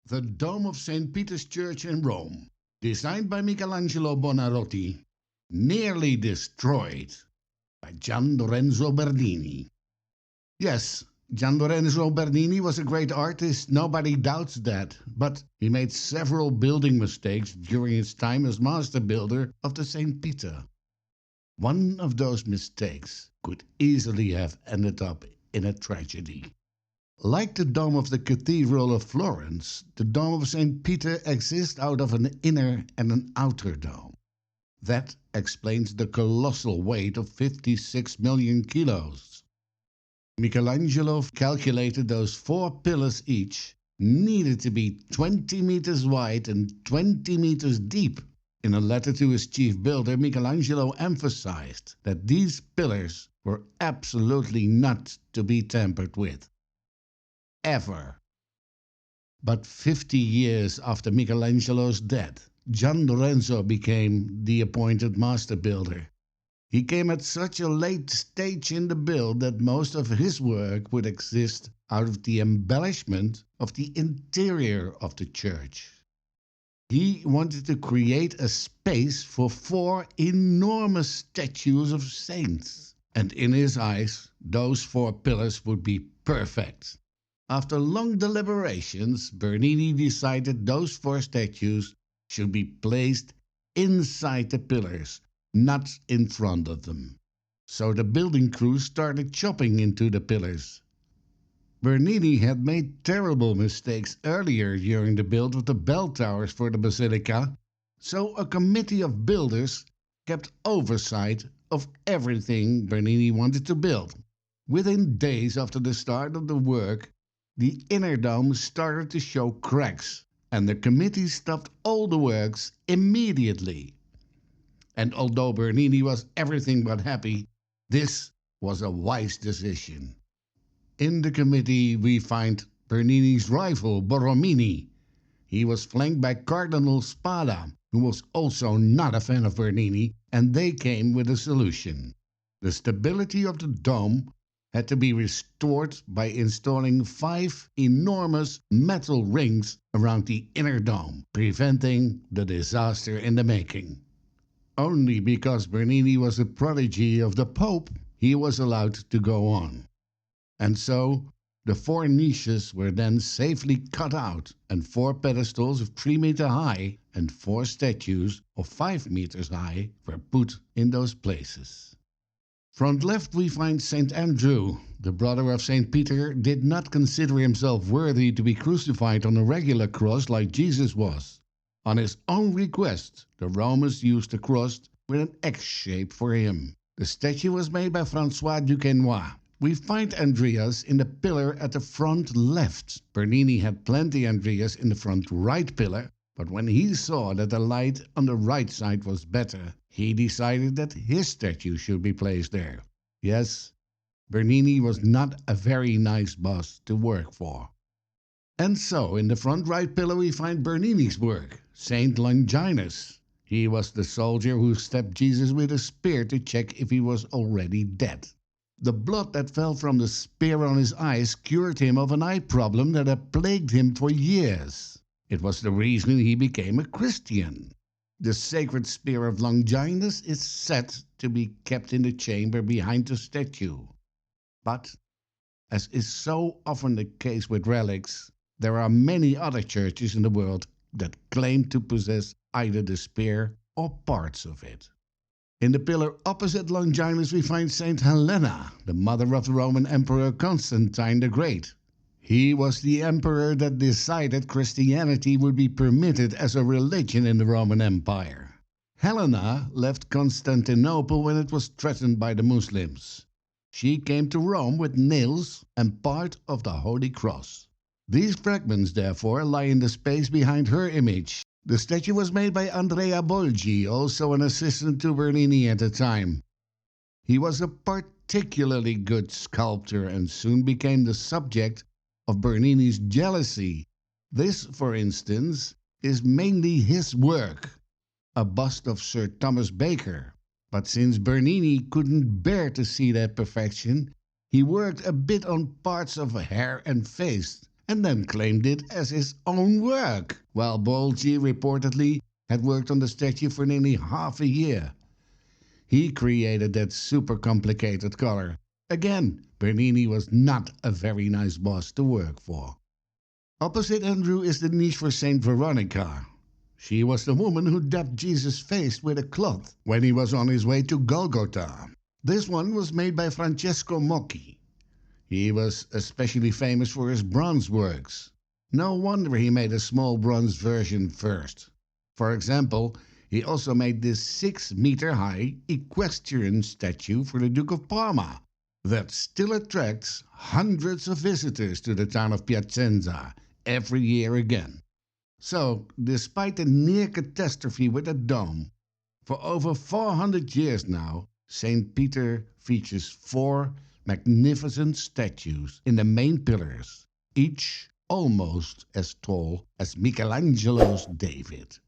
The dome of St. Peter's Church in Rome, designed by Michelangelo Buonarroti, nearly destroyed by Gian Lorenzo Bernini. Yes, Gian Lorenzo Bernini was a great artist, nobody doubts that, but he made several building mistakes during his time as master builder of the St. Peter. One of those mistakes could easily have ended up in a tragedy. Like the dome of the Cathedral of Florence, the dome of St. Peter exists out of an inner and an outer dome. That explains the colossal weight of 56 million kilos. Michelangelo calculated those 4 pillars each needed to be 20 meters wide and 20 meters deep. In a letter to his chief builder, Michelangelo emphasized that these pillars were absolutely not to be tampered with. Ever. But 50 years after Michelangelo's death, Gian Lorenzo became the appointed master builder. He came at such a late stage in the build that most of his work would exist out of the embellishment of the interior of the church. He wanted to create a space for 4 enormous statues of saints, and in his eyes, those 4 pillars would be perfect. After long deliberations, Bernini decided those 4 statues should be placed inside the pillars, not in front of them. So the building crew started chopping into the pillars. Bernini had made terrible mistakes earlier during the build of the bell towers for the basilica, so a committee of builders kept oversight of everything Bernini wanted to build. Within days after the start of the work, the inner dome started to show cracks, and the committee stopped all the works immediately. And although Bernini was everything but happy, this was a wise decision. In the committee we find Bernini's rival, Borromini. He was flanked by Cardinal Spada, who was also not a fan of Bernini, and they came with a solution. The stability of the dome had to be restored by installing 5 enormous metal rings around the inner dome, preventing the disaster in the making. Only because Bernini was a prodigy of the Pope, he was allowed to go on. And so, the 4 niches were then safely cut out, and 4 pedestals of 3 meters high and 4 statues of 5 meters high were put in those places. Front left we find St. Andrew. The brother of St. Peter did not consider himself worthy to be crucified on a regular cross like Jesus was. On his own request, the Romans used a cross with an X shape for him. The statue was made by François Duquesnoy. We find Andreas in the pillar at the front left. Bernini had plenty Andreas in the front right pillar, but when he saw that the light on the right side was better, he decided that his statue should be placed there. Yes, Bernini was not a very nice boss to work for. And so, in the front right pillar we find Bernini's work, Saint Longinus. He was the soldier who stabbed Jesus with a spear to check if he was already dead. The blood that fell from the spear on his eyes cured him of an eye problem that had plagued him for years. It was the reason he became a Christian. The sacred spear of Longinus is said to be kept in the chamber behind the statue. But, as is so often the case with relics, there are many other churches in the world that claim to possess either the spear or parts of it. In the pillar opposite Longinus we find Saint Helena, the mother of the Roman Emperor Constantine the Great. He was the emperor that decided Christianity would be permitted as a religion in the Roman Empire. Helena left Constantinople when it was threatened by the Muslims. She came to Rome with nails and part of the Holy Cross. These fragments, therefore, lie in the space behind her image. The statue was made by Andrea Bolgi, also an assistant to Bernini at the time. He was a particularly good sculptor and soon became the subject of Bernini's jealousy. This, for instance, is mainly his work, a bust of Sir Thomas Baker. But since Bernini couldn't bear to see that perfection, he worked a bit on parts of hair and face, and then claimed it as his own work, while Bolgi reportedly had worked on the statue for nearly half a year. He created that super complicated color. Again, Bernini was not a very nice boss to work for. Opposite Andrew is the niche for Saint Veronica. She was the woman who dabbed Jesus' face with a cloth when he was on his way to Golgotha. This one was made by Francesco Mocchi. He was especially famous for his bronze works. No wonder he made a small bronze version first. For example, he also made this 6-meter-high equestrian statue for the Duke of Parma that still attracts hundreds of visitors to the town of Piacenza every year again. So, despite the near catastrophe with the dome, for over 400 years now, St. Peter features 4 magnificent statues in the main pillars, each almost as tall as Michelangelo's David.